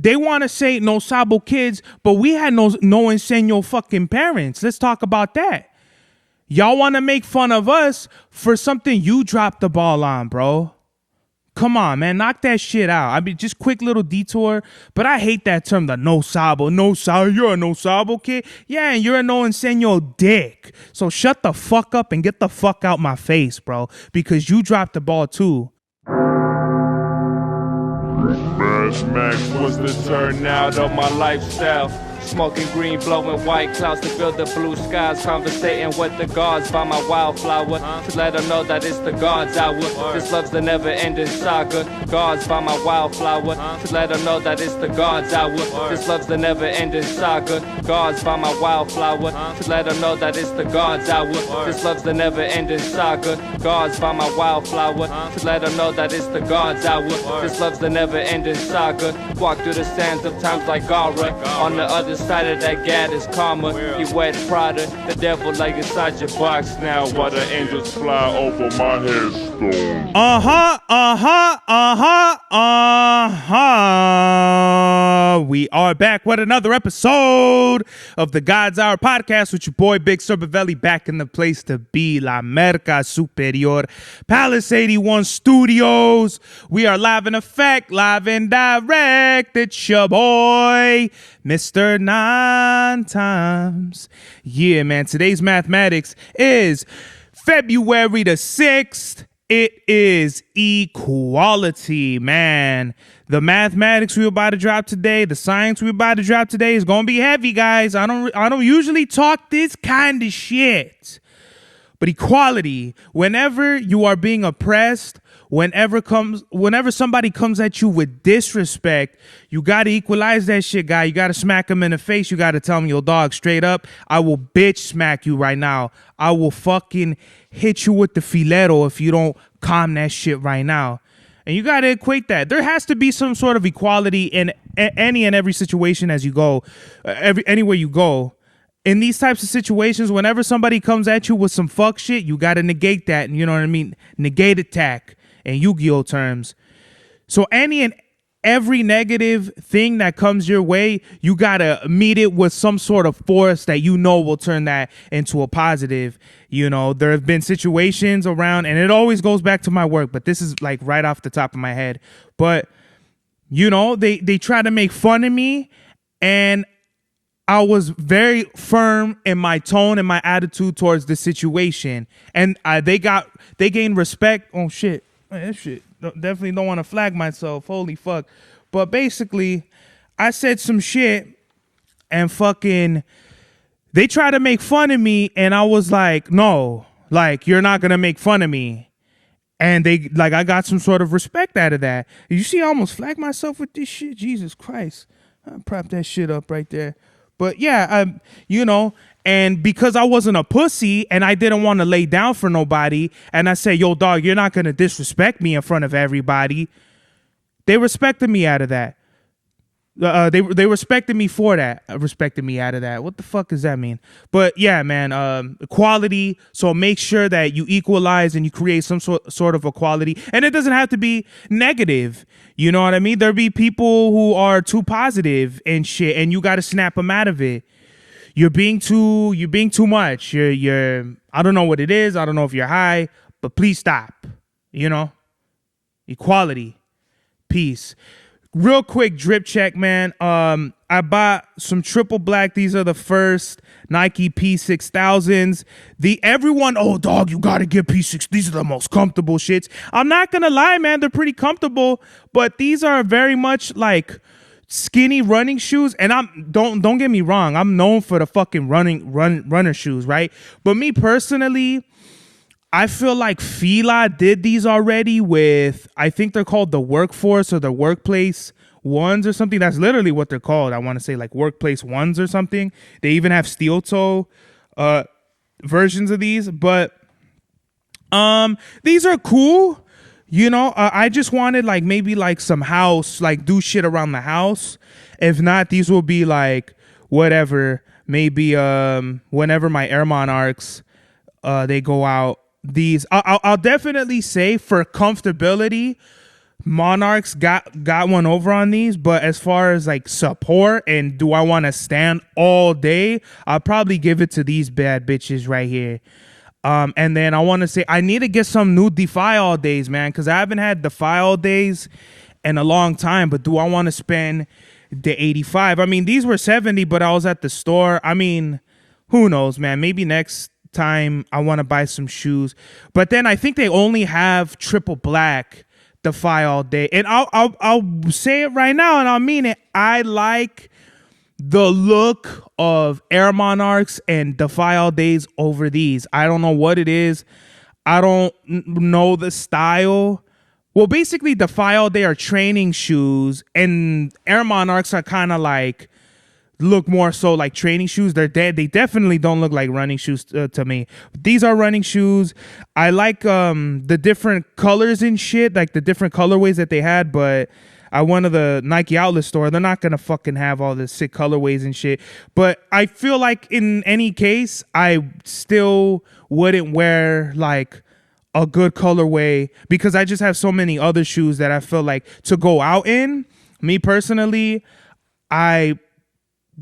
They want to say no sabo kids, but we had no enseño fucking parents. Let's talk about that. Y'all want to make fun of us for something you dropped the ball on, bro. Come on, man. Knock that shit out. I mean, just quick little detour. But I hate that term, the no sabo. No sabo. You're a no sabo kid. Yeah, and you're a no enseño dick. So shut the fuck up and get the fuck out my face, bro. Because you dropped the ball too. Mad Max was the turnout of my lifestyle. Smoking green, blowing white clouds to build the blue skies. Conversating with the gods by my wildflower to let them know that it's the God's hour. This love's the never-ending saga. Gods by my wildflower to let them know that it's the God's hour. This love's the never-ending saga. Gods by my wildflower to let them know that it's the God's hour. This love's the never-ending saga. Gods by my wildflower to let them know that it's the God's hour. This love's the never-ending saga. Walk through the sands of times like Gara. On the other side of that gad is karma. You wet Prada, the devil like inside your box now. While the angels fly over my headstone. We are back with another episode of the God's Hour podcast with your boy Big Sorbavelli, back in the place to be, La Merca Superior, Palace 81 Studios. We are live in effect, live and direct. It's your boy, Mr. Nine Times. Yeah, man, today's mathematics is February the 6th. It is equality, man. The mathematics we're about to drop today, the science we're about to drop today is gonna be heavy, guys. I don't usually talk this kind of shit. But equality, whenever you are being oppressed, whenever somebody comes at you with disrespect, you gotta equalize that shit, guy. You gotta smack him in the face. You gotta tell him, yo, dog, straight up, I will bitch smack you right now. I will fucking hit you with the filero if you don't calm that shit right now. And you gotta equate that. There has to be some sort of equality in any and every situation as you go, anywhere you go. In these types of situations, whenever somebody comes at you with some fuck shit, you gotta negate that. And you know what I mean? Negate attack in Yu-Gi-Oh terms. So any and every negative thing that comes your way, you gotta meet it with some sort of force that you know will turn that into a positive. You know, there have been situations around, and it always goes back to my work, but this is like right off the top of my head. But, you know, they try to make fun of me, and I was very firm in my tone and my attitude towards the situation. And they gained respect. Oh, shit. That shit. Definitely don't want to flag myself. Holy fuck. But basically, I said some shit and fucking they tried to make fun of me. And I was like, no, like, you're not going to make fun of me. And I got some sort of respect out of that. You see, I almost flagged myself with this shit. Jesus Christ. I propped that shit up right there. But yeah, you know, and because I wasn't a pussy and I didn't want to lay down for nobody, and I said, yo, dog, you're not going to disrespect me in front of everybody. They respected me out of that. They respected me for that. Respected me out of that. What the fuck does that mean? But yeah, man, equality. So make sure that you equalize and you create some sort of equality. And it doesn't have to be negative. You know what I mean? There'll be people who are too positive and shit, and you got to snap them out of it. You're being too much. You're I don't know what it is. I don't know if you're high, but please stop. You know? Equality. Peace. Real quick drip check, man. I bought some triple black. These are the first Nike P6000s. Everyone, oh dog, you gotta get P6. These are the most comfortable shits. I'm not gonna lie, man. They're pretty comfortable, but these are very much like skinny running shoes. And don't get me wrong. I'm known for the fucking runner shoes, right? But me personally, I feel like Fila did these already with, I think they're called the Workforce or the Workplace Ones or something. That's literally what they're called. I want to say like Workplace Ones or something. They even have steel toe versions of these. But these are cool. You know, I just wanted like maybe like some house, like do shit around the house. If not, these will be like whatever. Maybe whenever my Air Monarchs they go out. These I'll definitely say for comfortability, Monarchs got one over on these, but as far as like support and do I want to stand all day, I'll probably give it to these bad bitches right here. And then I want to say I need to get some new Defy All Days, man, because I haven't had Defy All Days in a long time. But do I want to spend the 85? I mean, these were 70, but I was at the store. I mean, who knows, man? Maybe next time I want to buy some shoes. But then I think they only have triple black Defy All Day, and I'll say it right now, and I'll mean it. I like the look of Air Monarchs and Defy All Days over these. I don't know what it is. I don't know the style. Well, basically, Defy All Day are training shoes, and Air Monarchs are kind of like look more so like training shoes. They definitely don't look like running shoes to me. These are running shoes. I like the different colors and shit, like the different colorways that they had, but I went to the Nike outlet store. They're not gonna fucking have all the sick colorways and shit. But I feel like in any case, I still wouldn't wear like a good colorway because I just have so many other shoes that I feel like to go out in. Me personally, I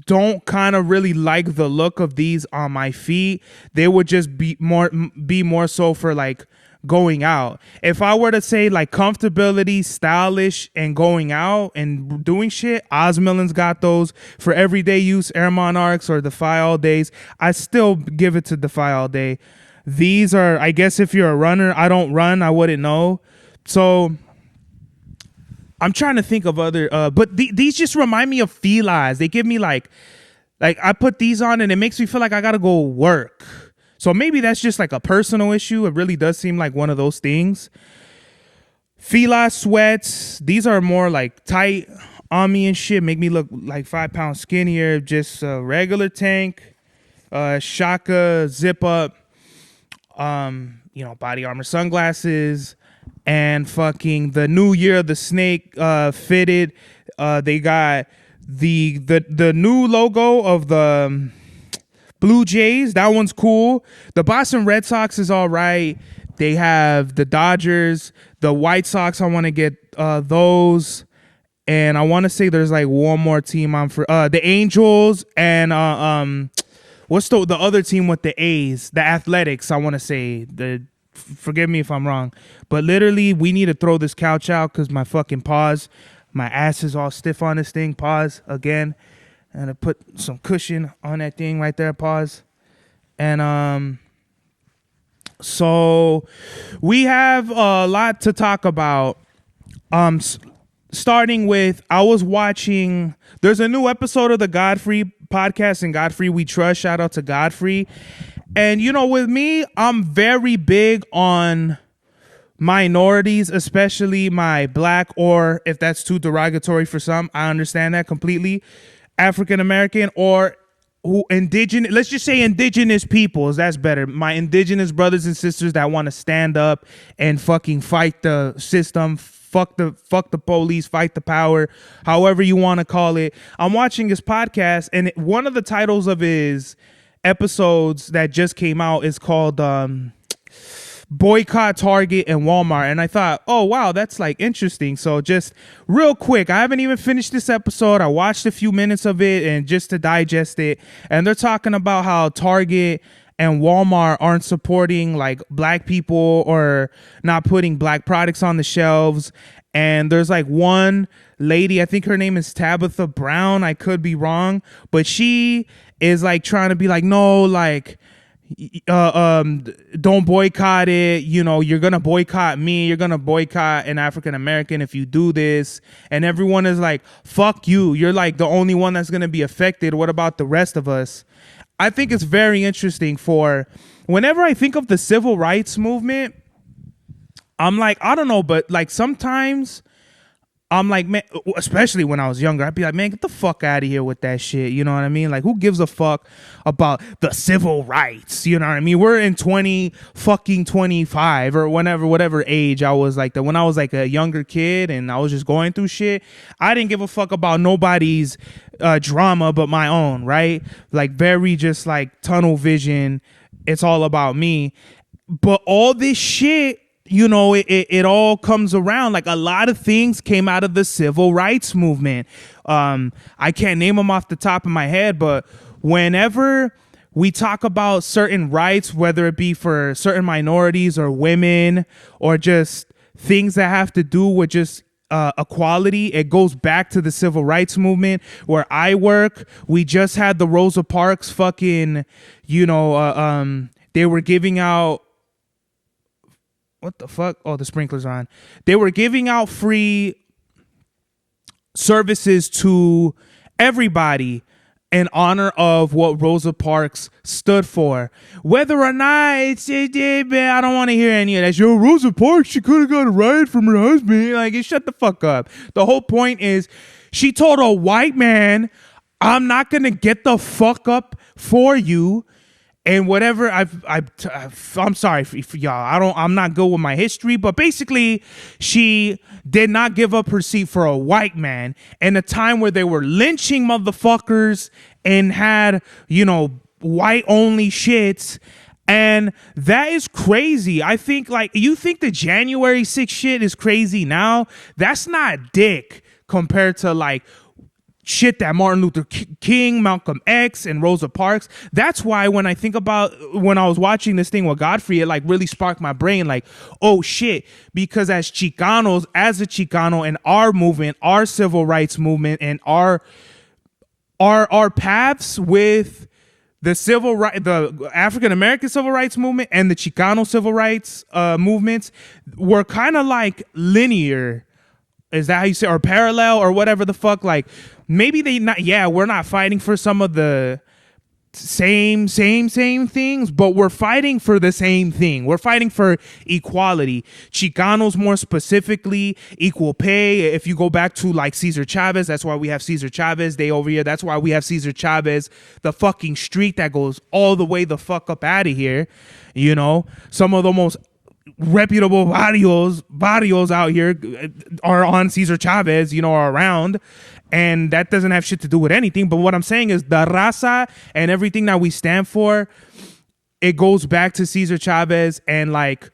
don't kind of really like the look of these on my feet. They would just be more so for like going out. If I were to say like comfortability, stylish, and going out and doing shit, Osmillen's got those. For everyday use, Air Monarchs or Defy All Days, I still give it to Defy All Day. These are, I guess if you're a runner, I don't run, I wouldn't know. So I'm trying to think of other, but these just remind me of Fila's. They give me like I put these on and it makes me feel like I gotta go work. So maybe that's just like a personal issue. It really does seem like one of those things. Fila sweats. These are more like tight on me and shit. Make me look like 5 pounds skinnier. Just a regular tank, Shaka zip up, body armor sunglasses, and fucking the new Year of the Snake fitted. They got the new logo of the Blue Jays. That one's cool. The Boston Red Sox is all right. They have the Dodgers, the White Sox. I want to get those, and I want to say there's like one more team on for the Angels and what's the other team with the A's? The Athletics. I want to say forgive me if I'm wrong, but literally we need to throw this couch out because my fucking paws, my ass is all stiff on this thing. Pause again, and I put some cushion on that thing right there. Pause, and so we have a lot to talk about. Starting with, I was watching. There's a new episode of the Godfrey podcast, and Godfrey We Trust. Shout out to Godfrey. And, with me, I'm very big on minorities, especially my black, or if that's too derogatory for some, I understand that completely, African American or who indigenous, let's just say indigenous peoples. That's better. My indigenous brothers and sisters that want to stand up and fucking fight the system, fuck the police, fight the power, however you want to call it. I'm watching his podcast, and one of the titles of his episodes that just came out is called Boycott Target and Walmart. And I thought, oh wow, that's like interesting. So just real quick, I haven't even finished this episode. I watched a few minutes of it and just to digest it, and they're talking about how Target and Walmart aren't supporting like black people or not putting black products on the shelves. And there's like one lady, I think her name is Tabitha Brown, I could be wrong, but she is like trying to be like, no, like don't boycott it, you're gonna boycott me, you're gonna boycott an African American if you do this. And everyone is like, fuck you, you're like the only one that's gonna be affected, what about the rest of us? I think it's very interesting. For whenever I think of the civil rights movement, I'm like, I don't know, but like sometimes I'm like, man, especially when I was younger, I'd be like, man, get the fuck out of here with that shit. You know what I mean? Like, who gives a fuck about the civil rights? You know what I mean? We're in 25 or whatever age I was like that. When I was like a younger kid and I was just going through shit, I didn't give a fuck about nobody's drama but my own, right? Like very just like tunnel vision. It's all about me. But all this shit it all comes around. Like a lot of things came out of the civil rights movement. I can't name them off the top of my head, but whenever we talk about certain rights, whether it be for certain minorities or women or just things that have to do with just equality, it goes back to the civil rights movement. Where I work, we just had the Rosa Parks fucking, they were giving out, what the fuck? Oh, the sprinkler's on. They were giving out free services to everybody in honor of what Rosa Parks stood for. Whether or not I don't want to hear any of that. Yo, Rosa Parks, she could have got a ride from her husband. Like, shut the fuck up. The whole point is she told a white man, I'm not going to get the fuck up for you. And whatever, I'm sorry for y'all. I'm not good with my history, but basically, she did not give up her seat for a white man in a time where they were lynching motherfuckers and had, white only shits. And that is crazy. I think, like, you think the January 6th shit is crazy now? That's not dick compared to, like, shit that Martin Luther King, Malcolm X, and Rosa Parks. That's why when I think about when I was watching this thing with Godfrey, it like really sparked my brain, like, oh shit, because as a Chicano and our movement, our civil rights movement, and our paths with the African American civil rights movement and the Chicano civil rights movements were kind of like linear. Is that how you say, or parallel, or whatever the fuck? Like, maybe we're not fighting for some of the same things, but we're fighting for the same thing. We're fighting for equality. Chicanos, more specifically, equal pay. If you go back to like Cesar Chavez, that's why we have Cesar Chavez Day over here. That's why we have Cesar Chavez, the fucking street that goes all the way the fuck up out of here. Some of the most reputable barrios out here are on Cesar Chavez, are around, and that doesn't have shit to do with anything. But what I'm saying is the Raza and everything that we stand for, it goes back to Cesar Chavez and like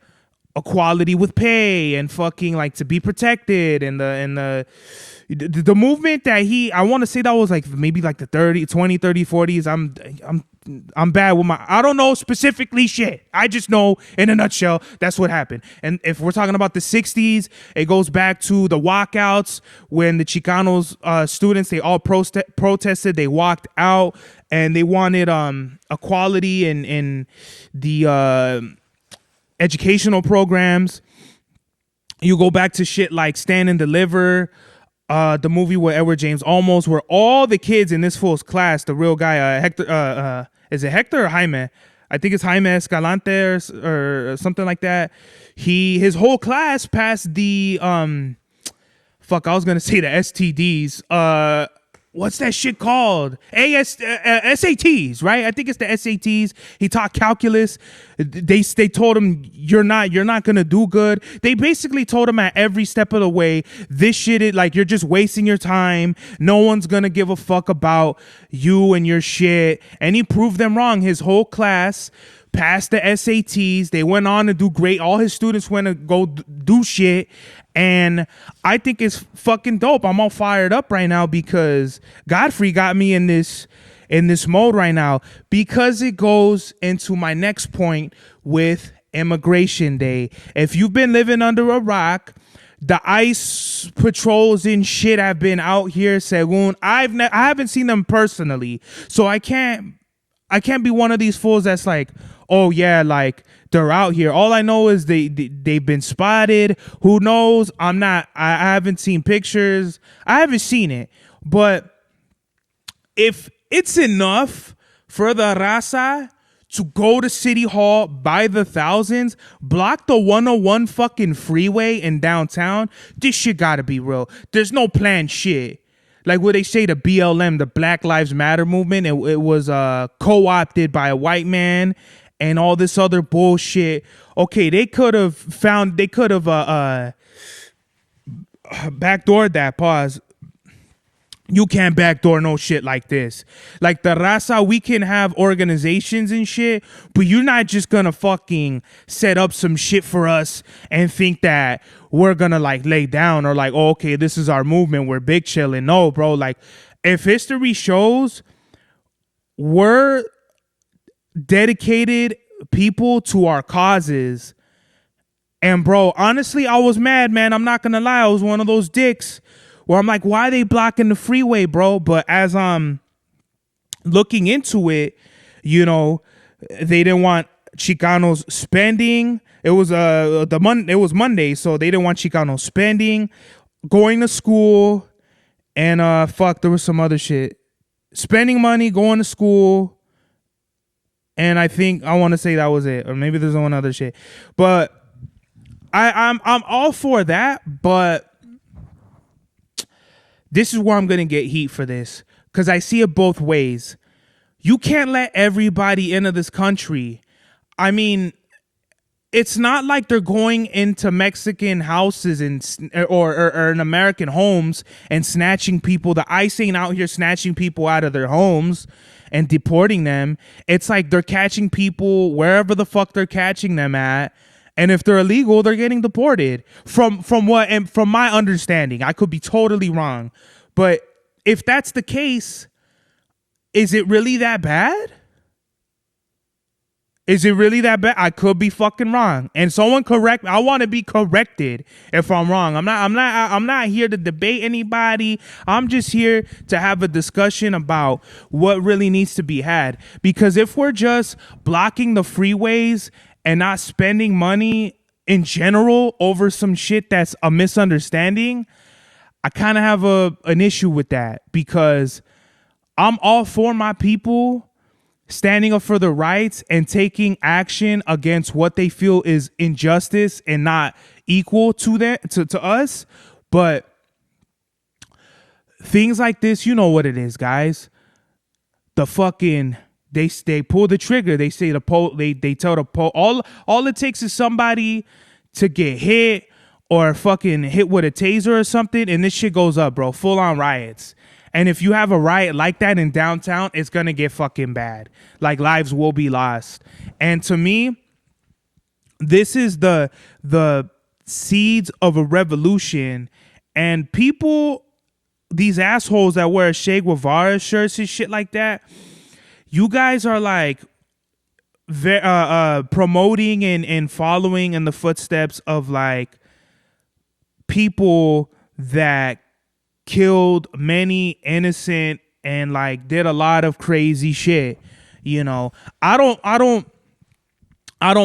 equality with pay and fucking like to be protected and the movement that I want to say that was like maybe like the 20, 30, 40s. I'm bad with I don't know specifically shit. I just know in a nutshell that's what happened. And if we're talking about the 60s, it goes back to the walkouts when the Chicanos students, they all protested, they walked out and they wanted equality in the educational programs. You go back to shit like Stand and Deliver, the movie with Edward James Olmos, where all the kids in this fool's class, the real guy, Hector, is it Hector or Jaime? I think it's Jaime Escalante or something like that. His whole class passed the I was gonna say the STDs. What's that shit called? SATs, right? I think it's the SATs. He taught calculus. They told him you're not gonna do good. They basically told him at every step of the way, this shit is like you're just wasting your time. No one's gonna give a fuck about you and your shit. And he proved them wrong. His whole class passed the SATs. They went on to do great. All his students went to go do shit. And I think it's fucking dope. I'm all fired up right now because Godfrey got me in this mode right now, because it goes into my next point with Immigration Day. If you've been living under a rock, the ICE patrols and shit have been out here. Según I haven't seen them personally, so I can't be one of these fools that's like, oh yeah, like they're out here. All I know is they've been spotted. Who knows? I haven't seen pictures. I haven't seen it. But if it's enough for the Raza to go to City Hall by the thousands, block the 101 fucking freeway in downtown, this shit gotta be real. There's no planned shit. Like what they say, the BLM, the Black Lives Matter movement, it was co-opted by a white man and all this other bullshit. Okay, they could have backdoored that, pause. You can't backdoor no shit like this. Like the Raza, we can have organizations and shit, but you're not just gonna fucking set up some shit for us and think that we're gonna like lay down or like, oh, okay, this is our movement, we're big chilling. No, bro, like if history shows we're dedicated people to our causes. And bro, honestly, I was mad, man. I'm not gonna lie, I was one of those dicks where I'm like, why are they blocking the freeway, bro? But as I'm looking into it, you know, they didn't want Chicanos spending. It was it was Monday, so they didn't want Chicanos spending, going to school, and there was some other shit. Spending money, going to school, and I think I want to say that was it, or maybe there's one other shit. But I'm all for that, but this is where I'm going to get heat for this, because I see it both ways. You can't let everybody into this country. I mean, it's not like they're going into Mexican houses or in American homes and snatching people. The ICE ain't out here snatching people out of their homes and deporting them. It's like they're catching people wherever the fuck they're catching them at. And if they're illegal, they're getting deported. From my understanding, I could be totally wrong, but if that's the case, is it really that bad? Is it really that bad? I could be fucking wrong, and someone correct me. I want to be corrected if I'm wrong. I'm not here to debate anybody. I'm just here to have a discussion about what really needs to be had. Because if we're just blocking the freeways and not spending money in general over some shit that's a misunderstanding, I kind of have an issue with that, because I'm all for my people standing up for their rights and taking action against what they feel is injustice and not equal to us. But things like this, you know what it is, guys. The fucking they pull the trigger. They say they tell the all it takes is somebody to get hit or fucking hit with a taser or something, and this shit goes up, bro. Full on riots. And if you have a riot like that in downtown, it's gonna get fucking bad. Like, lives will be lost. And to me, this is the seeds of a revolution. And people, these assholes that wear Che Guevara shirts and shit like that, you guys are like promoting and following in the footsteps of like people that killed many innocent and like did a lot of crazy shit. You know, I don't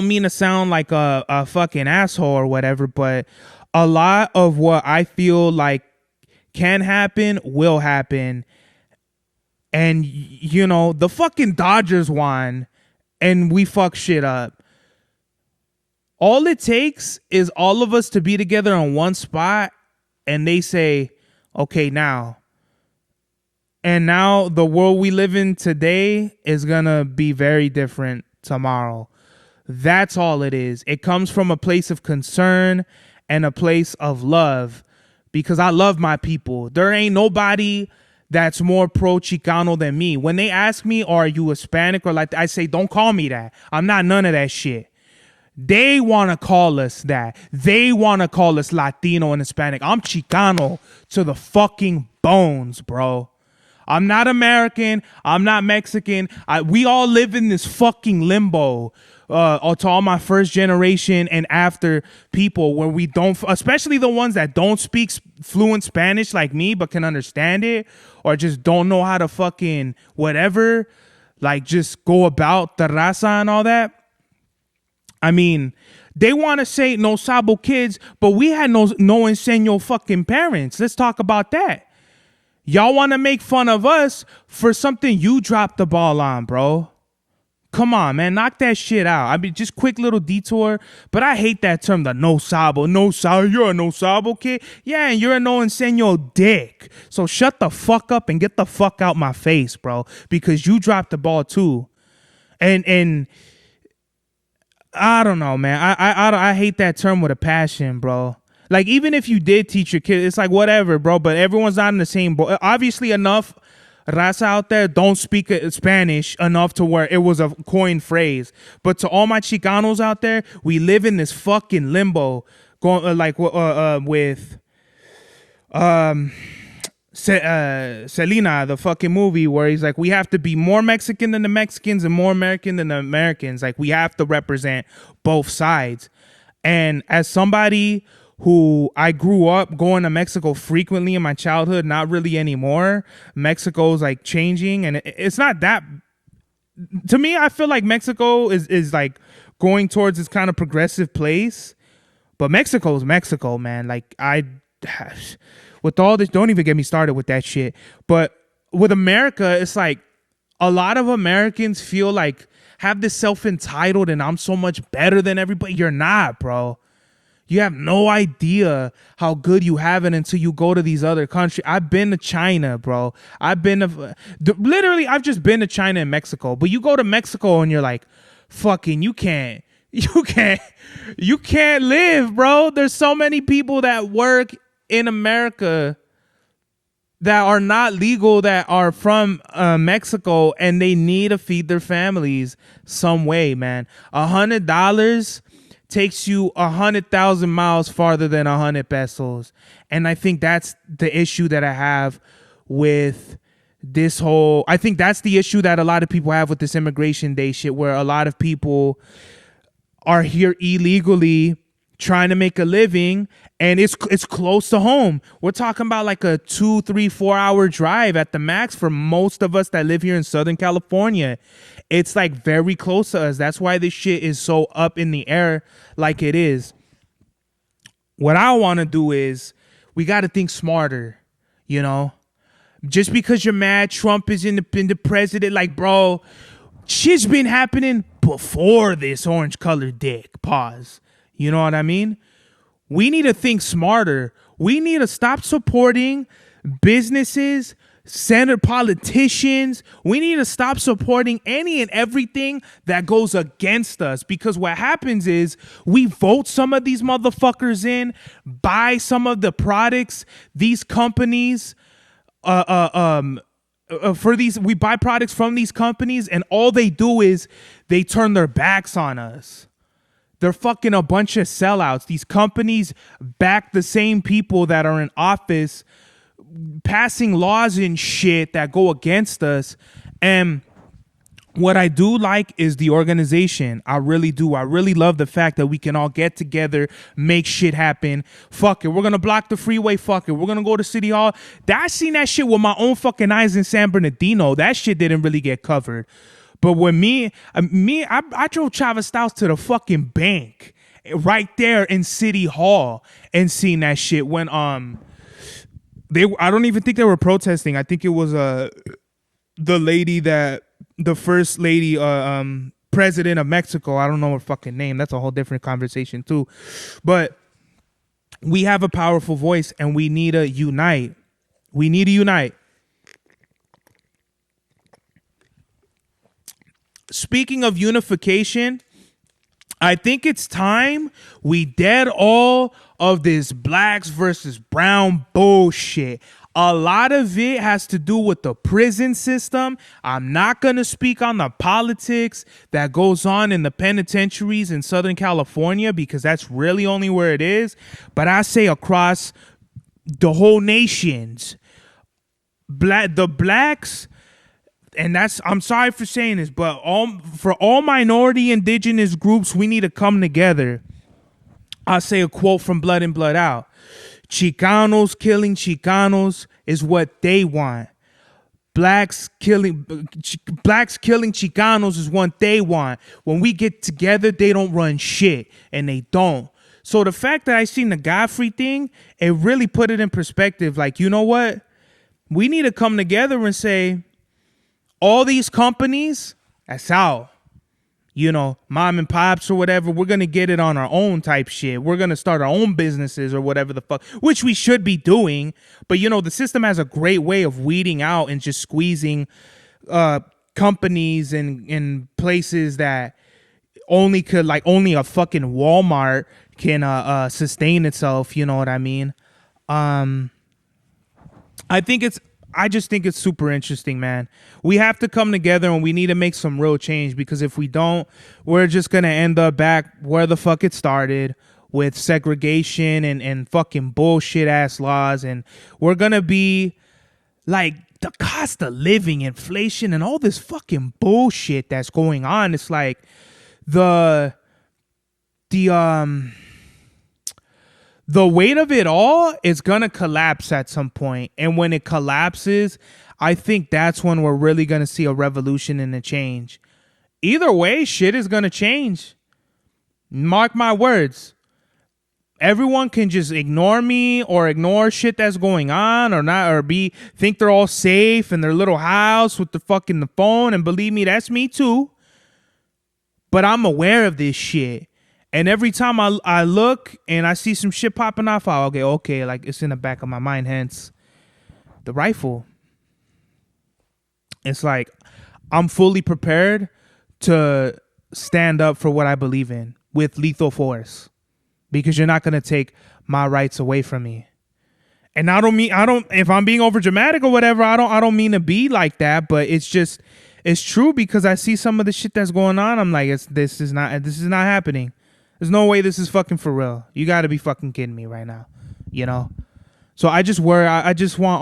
mean to sound like a fucking asshole or whatever, but a lot of what I feel like can happen will happen. And you know, the fucking Dodgers won and we fuck shit up. All it takes is all of us to be together on one spot, and they say, okay, now the world we live in today is gonna be very different tomorrow. That's all it is. It comes from a place of concern and a place of love, because I love my people. There ain't nobody that's more pro Chicano than me. When they ask me, are you Hispanic or like, I say, don't call me that. I'm not none of that shit. They want to call us that. They want to call us Latino and Hispanic. I'm Chicano to the fucking bones, bro. I'm not American. I'm not Mexican. We all live in this fucking limbo. To all my first generation and after people where we don't, especially the ones that don't speak fluent Spanish like me but can understand it, or just don't know how to fucking whatever, like just go about the raza and all that. I mean, they want to say no sabo kids, but we had no enseño fucking parents. Let's talk about that. Y'all want to make fun of us for something you dropped the ball on, bro. Come on, man. Knock that shit out. I mean, just quick little detour, but I hate that term, the no sabo. No sabo. You're a no sabo kid? Yeah, and you're a no enseño dick. So shut the fuck up and get the fuck out my face, bro, because you dropped the ball too. And I don't know, man. I hate that term with a passion, bro. Like, even if you did teach your kid, it's like, whatever, bro. But everyone's not in the same boat. Obviously, enough Raza out there don't speak Spanish enough to where it was a coined phrase. But to all my Chicanos out there, we live in this fucking limbo. Going with Selena, the fucking movie, where he's like, we have to be more Mexican than the Mexicans and more American than the Americans. Like, we have to represent both sides. And as somebody who I grew up going to Mexico frequently in my childhood, not really anymore. Mexico's like changing, and it's not that. To me, I feel like Mexico is like going towards this kind of progressive place, but Mexico's Mexico, man. Like, with all this, don't even get me started with that shit. But with America, it's like a lot of Americans feel like have this self-entitled and I'm so much better than everybody. You're not, bro. You have no idea how good you have it until you go to these other countries. I've been to China, bro. I've just been to China and Mexico. But you go to Mexico and you're like, fucking, you can't live, bro. There's so many people that work in America that are not legal, that are from Mexico, and they need to feed their families some way, man. $100 takes you 100,000 miles farther than 100 pesos. And I think that's the issue that I have with this whole, I think that's the issue that a lot of people have with this immigration day shit, where a lot of people are here illegally trying to make a living, and it's close to home. We're talking about like a 2, 3, 4 hour drive at the max for most of us that live here in Southern California. It's like very close to us. That's why this shit is so up in the air like it is. What I want to do is, we got to think smarter, you know? Just because you're mad Trump is in the president, like, bro, shit's been happening before this orange colored dick. Pause. You know what I mean? We need to think smarter. We need to stop supporting businesses, senator, politicians. We need to stop supporting any and everything that goes against us, because what happens is we vote some of these motherfuckers in, buy some of the products, these companies, we buy products from these companies, and all they do is they turn their backs on us. They're fucking a bunch of sellouts. These companies back the same people that are in office, passing laws and shit that go against us. And what I do like is the organization. I really do. I really love the fact that we can all get together, make shit happen. Fuck it. We're going to block the freeway. Fuck it. We're going to go to City Hall. I seen that shit with my own fucking eyes in San Bernardino. That shit didn't really get covered. But when I drove Chavez Styles to the fucking bank right there in City Hall and seen that shit when I don't even think they were protesting. I think it was the first lady president of Mexico. I don't know her fucking name. That's a whole different conversation too. But we have a powerful voice and we need to unite. We need to unite. Speaking of unification, I think it's time we dead all of this blacks versus brown bullshit. A lot of it has to do with the prison system. I'm not going to speak on the politics that goes on in the penitentiaries in Southern California, because that's really only where it is. But I say across the whole nations, the blacks, and I'm sorry for saying this, but for all minority indigenous groups, we need to come together. I'll say a quote from Blood In, Blood Out. Chicanos killing Chicanos is what they want. Blacks killing Chicanos is what they want. When we get together, they don't run shit, and they don't. So the fact that I seen the Godfrey thing, it really put it in perspective. Like, you know what? We need to come together and say, all these companies, that's out. You know, mom and pops or whatever, we're going to get it on our own type shit. We're going to start our own businesses or whatever the fuck, which we should be doing. But, you know, the system has a great way of weeding out and just squeezing companies and places that only a fucking Walmart sustain itself. You know what I mean? I just think it's super interesting, man. We have to come together and we need to make some real change, because if we don't, we're just going to end up back where the fuck it started, with segregation and fucking bullshit ass laws. And we're going to be like, the cost of living, inflation, and all this fucking bullshit that's going on. It's like the weight of it all is going to collapse at some point. And when it collapses, I think that's when we're really going to see a revolution and a change. Either way, shit is going to change. Mark my words. Everyone can just ignore me or ignore shit that's going on, or not, or think they're all safe in their little house with the phone. And believe me, that's me too. But I'm aware of this shit. And every time I look and I see some shit popping off, I'll go, okay, like it's in the back of my mind, hence the rifle. It's like I'm fully prepared to stand up for what I believe in with lethal force, because you're not going to take my rights away from me. And if I'm being over dramatic or whatever, I don't mean to be like that, but it's true, because I see some of the shit that's going on. I'm like, this is not happening. There's no way this is fucking for real. You got to be fucking kidding me right now, you know? So I just want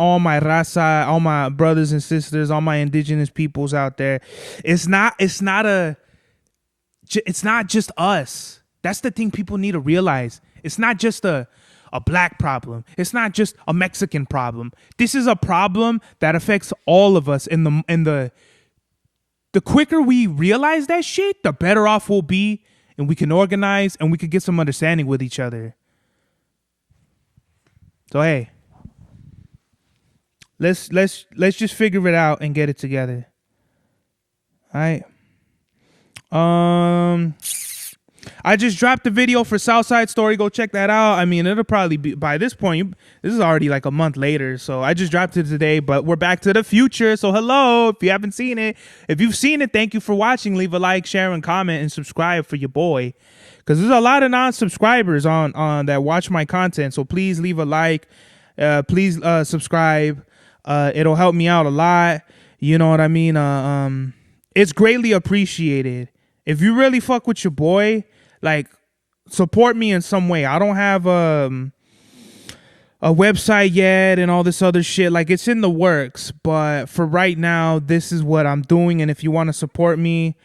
all my Raza, all my brothers and sisters, all my indigenous peoples out there. It's not just us. That's the thing people need to realize. It's not just a black problem. It's not just a Mexican problem. This is a problem that affects all of us. And the quicker we realize that shit, the better off we'll be. And we can organize and we can get some understanding with each other. So hey, let's just figure it out and get it together. All right. I just dropped the video for Southside Story. Go check that out. I mean, it'll probably be, by this point, this is already like a month later. So I just dropped it today, but we're back to the future. So hello, if you haven't seen it. If you've seen it, thank you for watching. Leave a like, share, and comment, and subscribe for your boy. Because there's a lot of non-subscribers on that watch my content. So please leave a like. Please subscribe. It'll help me out a lot. You know what I mean? It's greatly appreciated. If you really fuck with your boy, like, support me in some way. I don't have a website yet and all this other shit. Like, it's in the works. But for right now, this is what I'm doing. And if you want to support me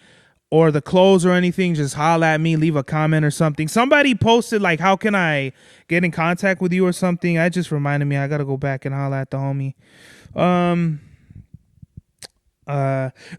or the clothes or anything, just holla at me. Leave a comment or something. Somebody posted, like, how can I get in contact with you or something? That just reminded me. I got to go back and holla at the homie.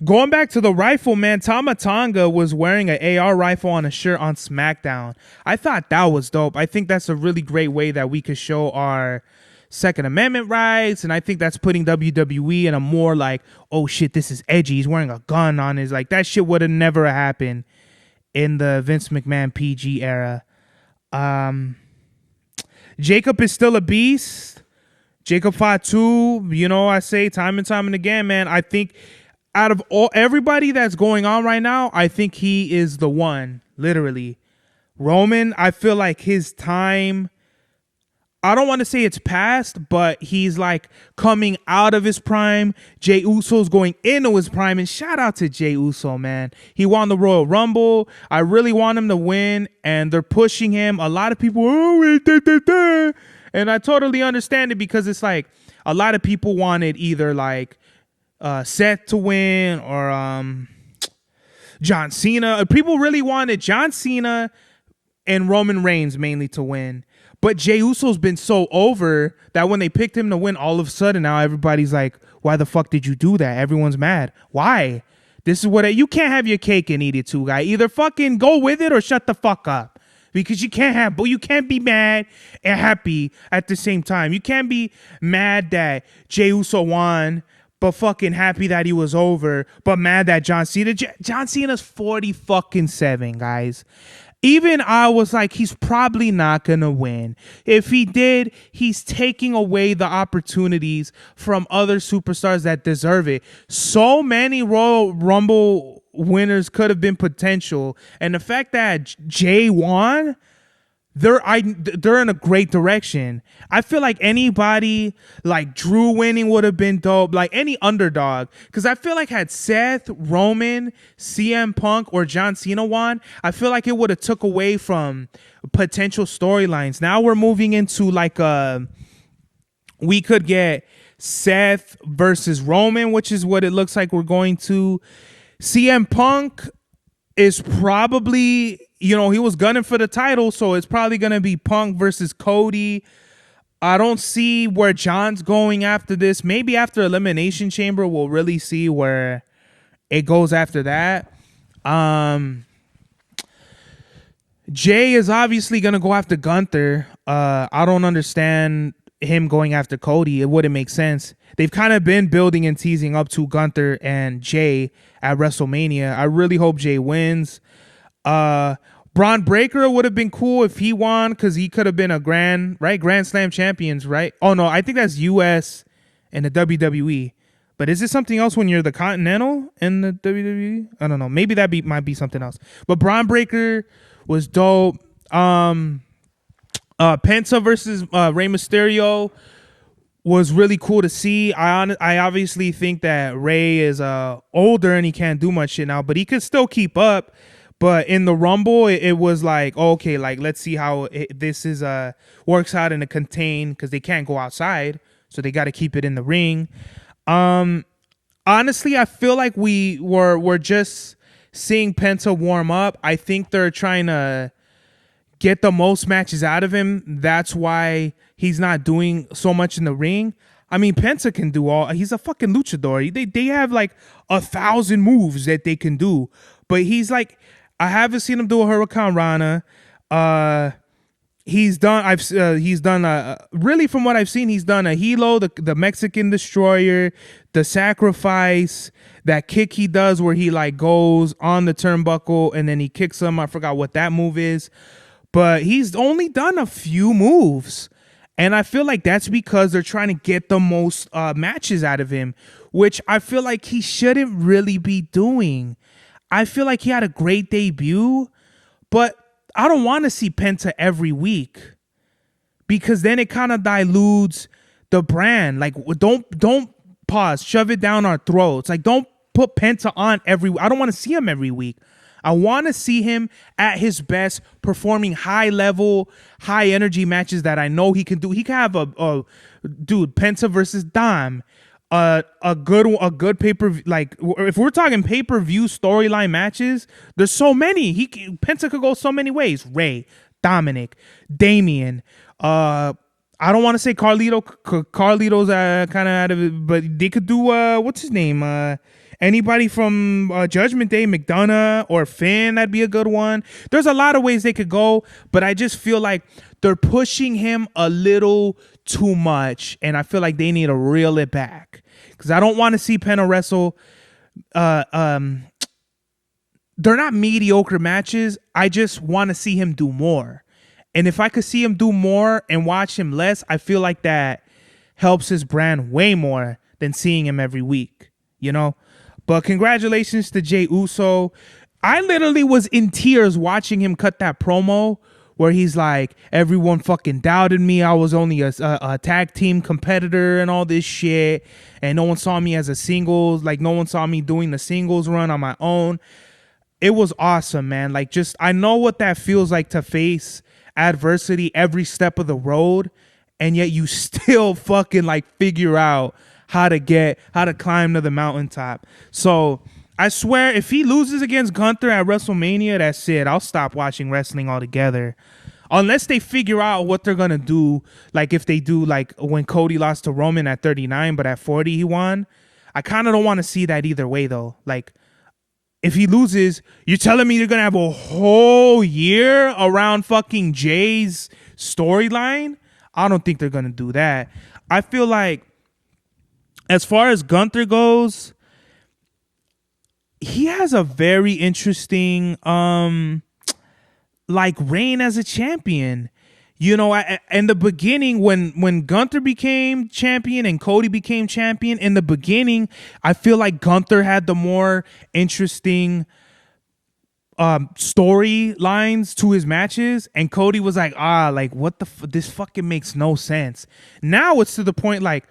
Going back to the rifle, man, Tama Tonga was wearing an AR rifle on a shirt on SmackDown. I thought that was dope. I think that's a really great way that we could show our Second Amendment rights, and I think that's putting WWE in a more like, oh shit, this is edgy. He's wearing a gun on his, like, that shit would have never happened in the Vince McMahon PG era. Jacob is still a beast. Jacob Fatu, you know, I say time and time and again, man, I think out of everybody that's going on right now, I think he is the one, literally. Roman, I feel like his time, I don't want to say it's past, but he's like coming out of his prime. Jey Uso's going into his prime, and shout out to Jey Uso, man. He won the Royal Rumble. I really want him to win, and they're pushing him. A lot of people, and I totally understand it, because it's like a lot of people wanted either like Seth to win or John Cena. People really wanted John Cena and Roman Reigns mainly to win. But Jey Uso's been so over that when they picked him to win, all of a sudden now everybody's like, why the fuck did you do that? Everyone's mad. Why? This is what you can't have your cake and eat it too, guy. Either fucking go with it or shut the fuck up. Because you can't be mad and happy at the same time. You can't be mad that Jey Uso won, but fucking happy that he was over, but mad that John Cena's 47, guys. Even I was like, he's probably not gonna win. If he did, he's taking away the opportunities from other superstars that deserve it. So many Royal Rumble winners could have been potential, and the fact that Jay won, they're in a great direction. I feel like anybody like Drew winning would have been dope, like any underdog, because I feel like had Seth, Roman, CM Punk, or John Cena won, I feel like it would have took away from potential storylines. Now we're moving into like we could get Seth versus Roman, which is what it looks like we're going to. CM Punk is probably, he was gunning for the title, so it's probably going to be Punk versus Cody. I don't see where John's going after this. Maybe after Elimination Chamber, we'll really see where it goes after that. Jay is obviously going to go after Gunther. I don't understand him going after Cody. It wouldn't make sense. They've kind of been building and teasing up to Gunther and Jay at WrestleMania. I really hope Jay wins. Braun Breaker would have been cool if he won, because he could have been a Grand Slam champions, right? Oh no, I think that's US and the WWE. But is it something else when you're the Continental in the WWE? I don't know. Maybe might be something else. But Braun Breaker was dope. Penta versus Rey Mysterio was really cool to see. I obviously think that Rey is older and he can't do much shit now, but he could still keep up. But in the Rumble, it was like, okay, like let's see how this is works out in a contain, because they can't go outside, so they got to keep it in the ring. Honestly, I feel like we're just seeing Penta warm up. I think they're trying to get the most matches out of him. That's why he's not doing so much in the ring. I mean, Penta can do he's a fucking luchador. They have like 1,000 moves that they can do, but he's like, I haven't seen him do a Hurricane Rana. He's done really, from what I've seen, he's done a Hilo, the Mexican Destroyer, the Sacrifice, that kick he does where he like goes on the turnbuckle and then he kicks him. I forgot what that move is, but he's only done a few moves. And I feel like that's because they're trying to get the most matches out of him, which I feel like he shouldn't really be doing. I feel like he had a great debut, but I don't want to see Penta every week, because then it kind of dilutes the brand. Like, don't pause, shove it down our throats. Like, don't put Penta on I don't want to see him every week. I want to see him at his best, performing high level, high energy matches that I know he can do. He can have Penta versus Dom, a good pay-per-view. Like, if we're talking pay-per-view storyline matches, there's so many. Penta could go so many ways. Ray, Dominic, Damian. I don't want to say Carlito. Carlito's kind of out of it, but they could do what's his name? Anybody from Judgment Day, McDonough or Finn, that'd be a good one. There's a lot of ways they could go, but I just feel like they're pushing him a little too much, and I feel like they need to reel it back, because I don't want to see Penta wrestle. They're not mediocre matches. I just want to see him do more. And if I could see him do more and watch him less, I feel like that helps his brand way more than seeing him every week, But congratulations to Jey Uso. I literally was in tears watching him cut that promo where he's like, everyone fucking doubted me. I was only a tag team competitor and all this shit. And no one saw me as a singles. Like, no one saw me doing the singles run on my own. It was awesome, man. Like, just, I know what that feels like to face adversity every step of the road. And yet you still fucking like figure out how to climb to the mountaintop. So I swear, if he loses against Gunther at WrestleMania, that's it. I'll stop watching wrestling altogether. Unless they figure out what they're going to do. Like if they do like when Cody lost to Roman at 39, but at 40 he won. I kind of don't want to see that either way though. Like if he loses, you're telling me you're going to have a whole year around fucking Jay's storyline? I don't think they're going to do that. I feel like as far as Gunther goes, he has a very interesting like reign as a champion. In the beginning, when Gunther became champion and Cody became champion, in the beginning, I feel like Gunther had the more interesting storylines to his matches, and Cody was like, like what the this fucking makes no sense. Now it's to the point like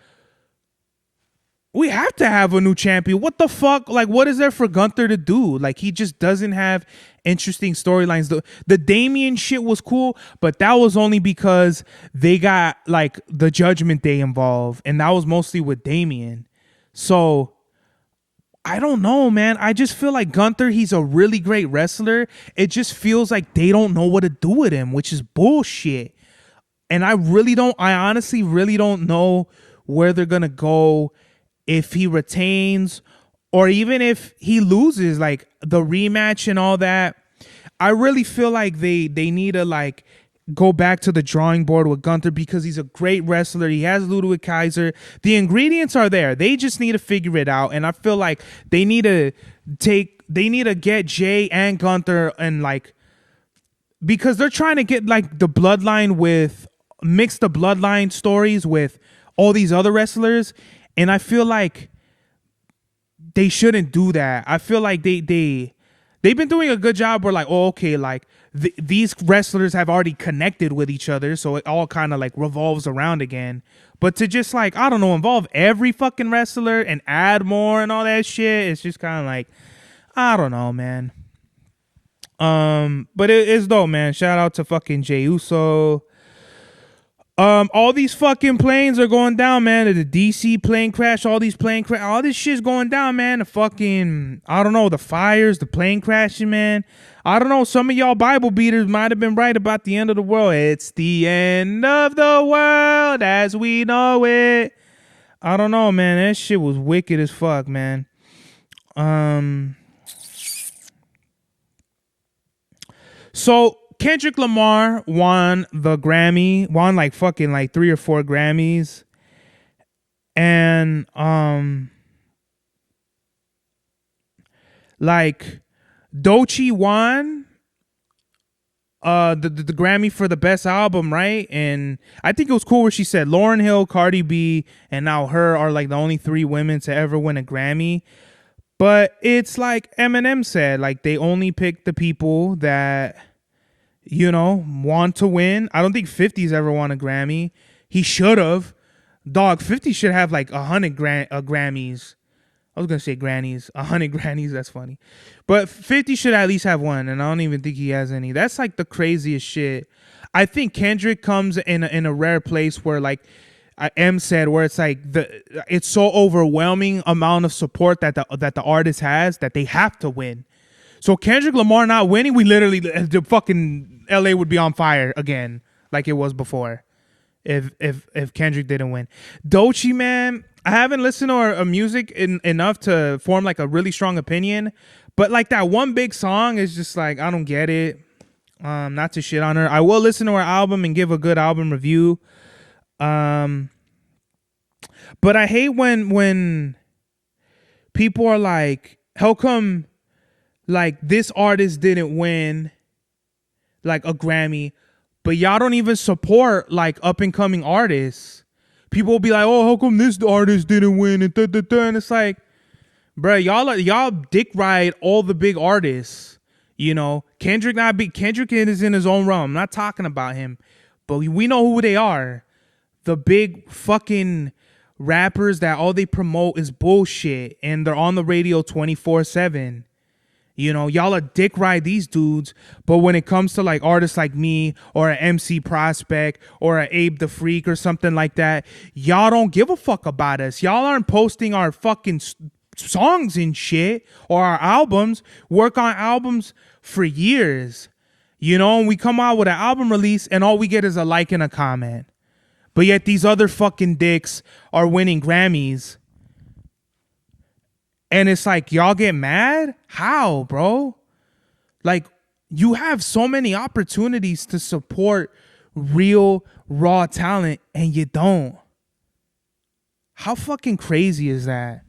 we have to have a new champion. What the fuck? Like, what is there for Gunther to do? Like, he just doesn't have interesting storylines. The Damian shit was cool, but that was only because they got like the Judgment Day involved, and that was mostly with Damian. So I don't know, man. I just feel like Gunther, he's a really great wrestler. It just feels like they don't know what to do with him, which is bullshit. And I honestly really don't know where they're going to go if he retains or even if he loses, like the rematch and all that. I really feel like they need to like go back to the drawing board with Gunther because he's a great wrestler. He has Ludwig Kaiser. The ingredients are there. They just need to figure it out. And I feel like they need to get Jay and Gunther and like, because they're trying to get like the bloodline mix the bloodline stories with all these other wrestlers. And I feel like they shouldn't do that. I feel like they've been doing a good job where like, oh, okay, like these wrestlers have already connected with each other, so it all kind of like revolves around again. But to just like, I don't know, involve every fucking wrestler and add more and all that shit, it's just kind of like, I don't know, man. But it's dope, man. Shout out to fucking Jey Uso. All these fucking planes are going down, man. The DC plane crash, all this shit's going down, man. The fucking, I don't know, the fires, the plane crashing, man. I don't know, some of y'all Bible beaters might have been right about the end of the world. It's the end of the world as we know it. I don't know, man. That shit was wicked as fuck, man. So Kendrick Lamar won the Grammy, won like fucking like 3 or 4 Grammys. And like Doechii won the Grammy for the best album, right? And I think it was cool where she said Lauryn Hill, Cardi B, and now her are like the only 3 women to ever win a Grammy. But it's like Eminem said, like they only pick the people that, you know, want to win. I don't think 50's ever won a Grammy. He should have. Dog, 50 should have like 100 Grammys. I was going to say grannies. 100 grannies, that's funny. But 50 should at least have one, and I don't even think he has any. That's like the craziest shit. I think Kendrick comes in a rare place where like M said, where it's like it's so overwhelming amount of support that the artist has that they have to win. So Kendrick Lamar not winning, we literally, the fucking LA would be on fire again, like it was before, if Kendrick didn't win. Doechii, man, I haven't listened to her music enough to form like a really strong opinion, but like that one big song is just like, I don't get it. Not to shit on her. I will listen to her album and give a good album review. But I hate when people are like, how come like this artist didn't win like a Grammy, but y'all don't even support like up and coming artists? People will be like, oh, how come this artist didn't win? And and it's like, bro, y'all dick ride all the big artists. You know, Kendrick is in his own realm. I'm not talking about him, but we know who they are. The big fucking rappers that all they promote is bullshit, and they're on the radio 24/7. You know, y'all are dick ride these dudes, but when it comes to like artists like me or an MC Prospect or an Abe the Freak or something like that, y'all don't give a fuck about us. Y'all aren't posting our fucking songs and shit or our albums. Work on albums for years, you know, and we come out with an album release and all we get is a like and a comment. But yet these other fucking dicks are winning Grammys. And it's like, y'all get mad? How, bro? Like, you have so many opportunities to support real, raw talent, and you don't. How fucking crazy is that?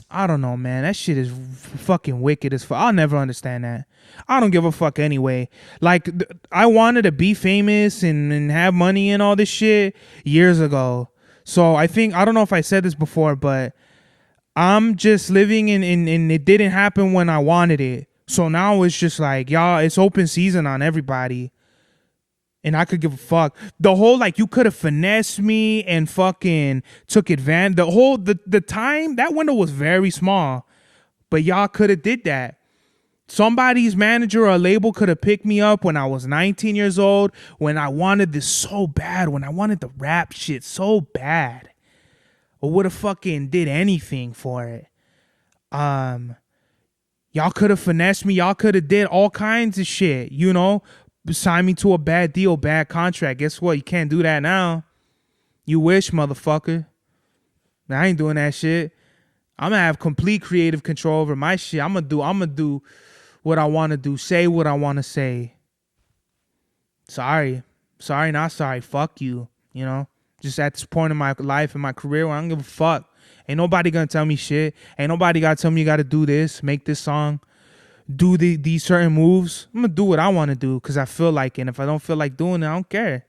I don't know, man. That shit is fucking wicked as fuck. I'll never understand that. I don't give a fuck anyway. Like, I wanted to be famous and have money and all this shit years ago. So I don't know if I said this before, but I'm just living in it didn't happen when I wanted it. So now it's just like, y'all, it's open season on everybody. And I could give a fuck. The whole, like, you could have finessed me and fucking took advantage. The time, that window was very small. But y'all could have did that. Somebody's manager or a label could have picked me up when I was 19 years old, when I wanted this so bad, when I wanted the rap shit so bad. Or would have fucking did anything for it. Y'all could have finessed me. Y'all could have did all kinds of shit, you know? Sign me to a bad deal, bad contract. Guess what? You can't do that now. You wish, motherfucker. I ain't doing that shit. I'm gonna have complete creative control over my shit. I'm gonna do what I want to do. Say what I want to say. Sorry, not sorry. Fuck you. You know, just at this point in my life and my career where I don't give a fuck. Ain't nobody gonna tell me shit. Ain't nobody gotta tell me you gotta do this, make this song, do these certain moves. I'm gonna do what I want to do because I feel like it. And if I don't feel like doing it, I don't care.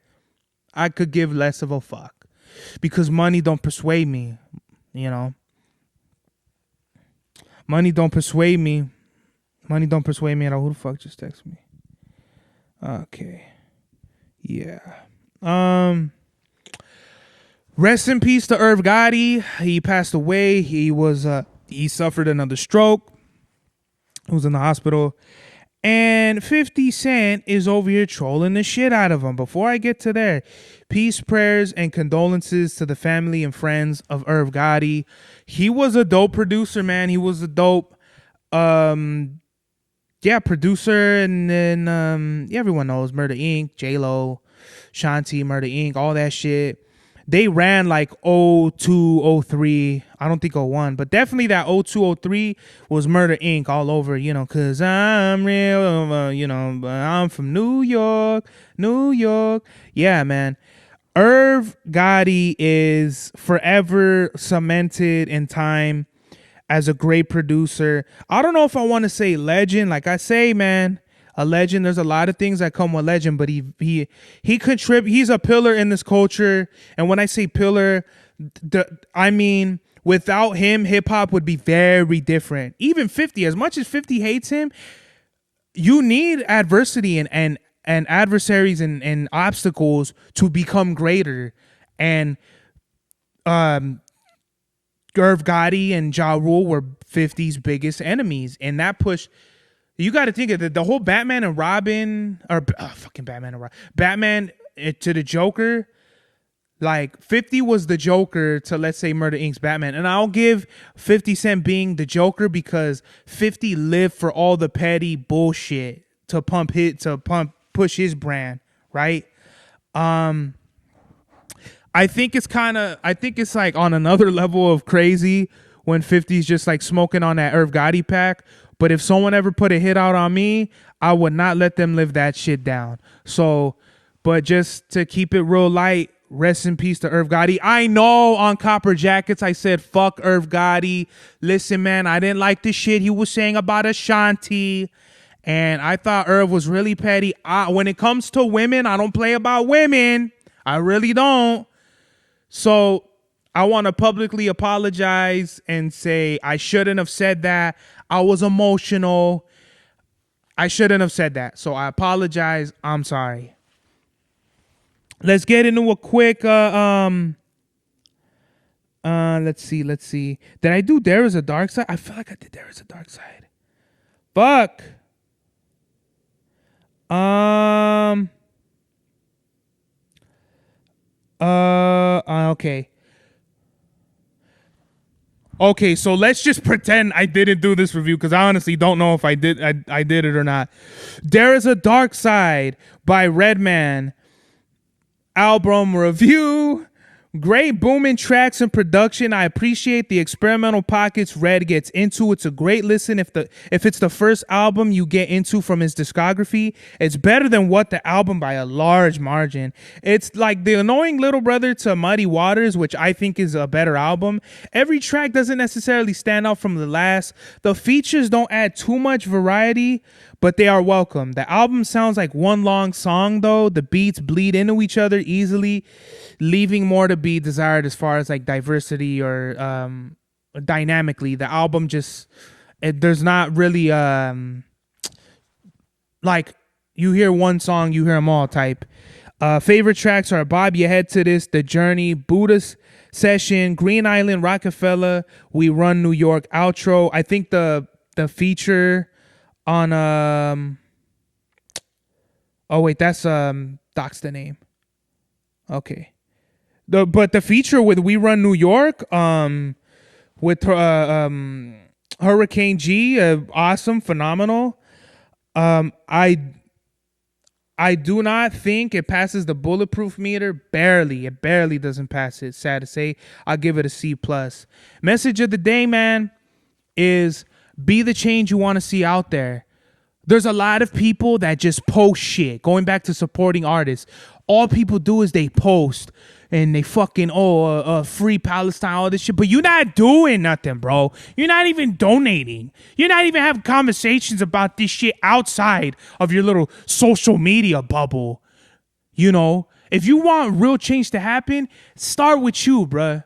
I could give less of a fuck because money don't persuade me, you know. Money don't persuade me. Money don't persuade me at all. Who the fuck just texted me? Okay. Yeah. Rest in peace to Irv Gotti. He passed away. He suffered another stroke. He was in the hospital. And 50 Cent is over here trolling the shit out of him. Before I get to there, peace, prayers, and condolences to the family and friends of Irv Gotti. He was a dope producer, man. He was a dope producer. And then everyone knows Murder Inc., J-Lo, Shanti, Murder Inc., all that shit. They ran like 02, 03. I don't think 01, but definitely that 02, 03 was Murder Inc. all over, you know, because I'm real, you know, I'm from New York. Yeah, man. Irv Gotti is forever cemented in time as a great producer. I don't know if I want to say legend. Like I say, man, a legend. There's a lot of things that come with legend, but he he's a pillar in this culture. And when I say pillar, I mean without him, hip hop would be very different. Even 50, as much as 50 hates him, you need adversity and adversaries and obstacles to become greater. And Irv Gotti and Ja Rule were 50's biggest enemies, and that pushed. You got to think of the whole Batman and Robin, or fucking Batman and Robin, Batman to the Joker. Like 50 was the Joker to, let's say, Murder Inc.'s Batman, and I'll give 50 Cent being the Joker because 50 lived for all the petty bullshit to push his brand, right? I think it's like on another level of crazy when 50's just like smoking on that Irv Gotti pack. But if someone ever put a hit out on me, I would not let them live that shit down. So, but just to keep it real light, rest in peace to Irv Gotti. I know on Copper Jackets I said, fuck Irv Gotti. Listen, man, I didn't like the shit he was saying about Ashanti. And I thought Irv was really petty. When it comes to women, I don't play about women. I really don't. So I want to publicly apologize and say I shouldn't have said that. I was emotional. I shouldn't have said that. So I apologize. I'm sorry. Let's get into a quick let's see. Did I do There Is a Dark Side? I feel like I did There Is a Dark Side. Fuck. Okay. Okay, so let's just pretend I didn't do this review because I honestly don't know if I did it or not. There Is a Dark Side by Redman. Album review. Great booming tracks and production. I appreciate the experimental pockets Red gets into. It's a great listen if it's the first album you get into from his discography. It's better than What the Album by a large margin. It's like the annoying little brother to Muddy Waters, which I think is a better album. Every track doesn't necessarily stand out from the last. The features don't add too much variety, but they are welcome. The album sounds like one long song though. The beats bleed into each other easily, leaving more to be desired as far as like diversity or dynamically. The album just there's not really like you hear one song, you hear them all type. Favorite tracks are Bob Your Head to This, The Journey, Buddha's Session, Green Island, Rockefeller, We Run New York, outro. I think the feature on oh wait, that's Doc's the name. Okay. But the feature with We Run New York, with Hurricane G, awesome, phenomenal. I do not think it passes the bulletproof meter. Barely. It barely doesn't pass it. Sad to say. I'll give it a C+. Message of the day, man, is be the change you want to see out there. There's a lot of people that just post shit. Going back to supporting artists, all people do is they post and they fucking free Palestine, all this shit. But you're not doing nothing, bro. You're not even donating. You're not even having conversations about this shit outside of your little social media bubble. You know, if you want real change to happen, start with you, bruh.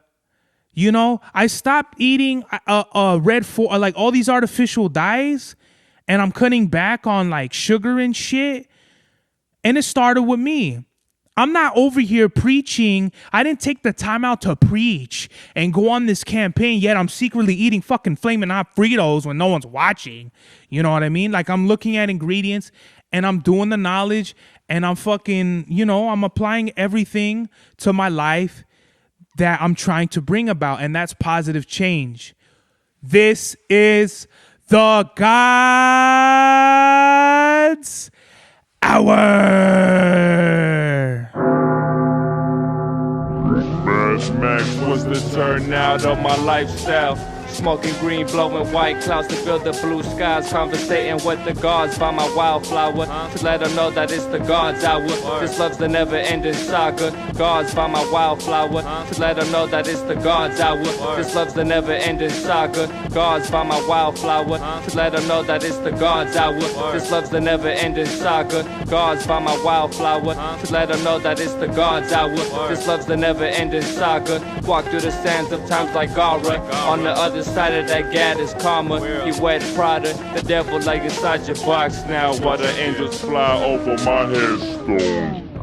You know, I stopped eating like all these artificial dyes, and I'm cutting back on like sugar and shit. And it started with me. I'm not over here preaching. I didn't take the time out to preach and go on this campaign, yet I'm secretly eating fucking Flamin' Hot Fritos when no one's watching. You know what I mean? Like, I'm looking at ingredients and I'm doing the knowledge and I'm fucking, you know, I'm applying everything to my life that I'm trying to bring about, and that's positive change. This is the God's Hour. Max was the turnout of my lifestyle. Smoking green, blowing white clouds to fill the blue skies. Conversating with the gods by my wildflower to let them know that it's the God's hour. This love's the never-ending saga. Gods by my wildflower to let them know that it's the God's hour. This love's the never-ending saga. Gods by my wildflower to let them know that it's the God's hour. This love's the never-ending saga. Gods by my wildflower to let them know that it's the God's hour. This love's the never-ending saga. Walk through the sands of times like Gara. On the other side of that gad is karma. He wet Prada, the devil like inside your box now. While the angels fly over my headstone.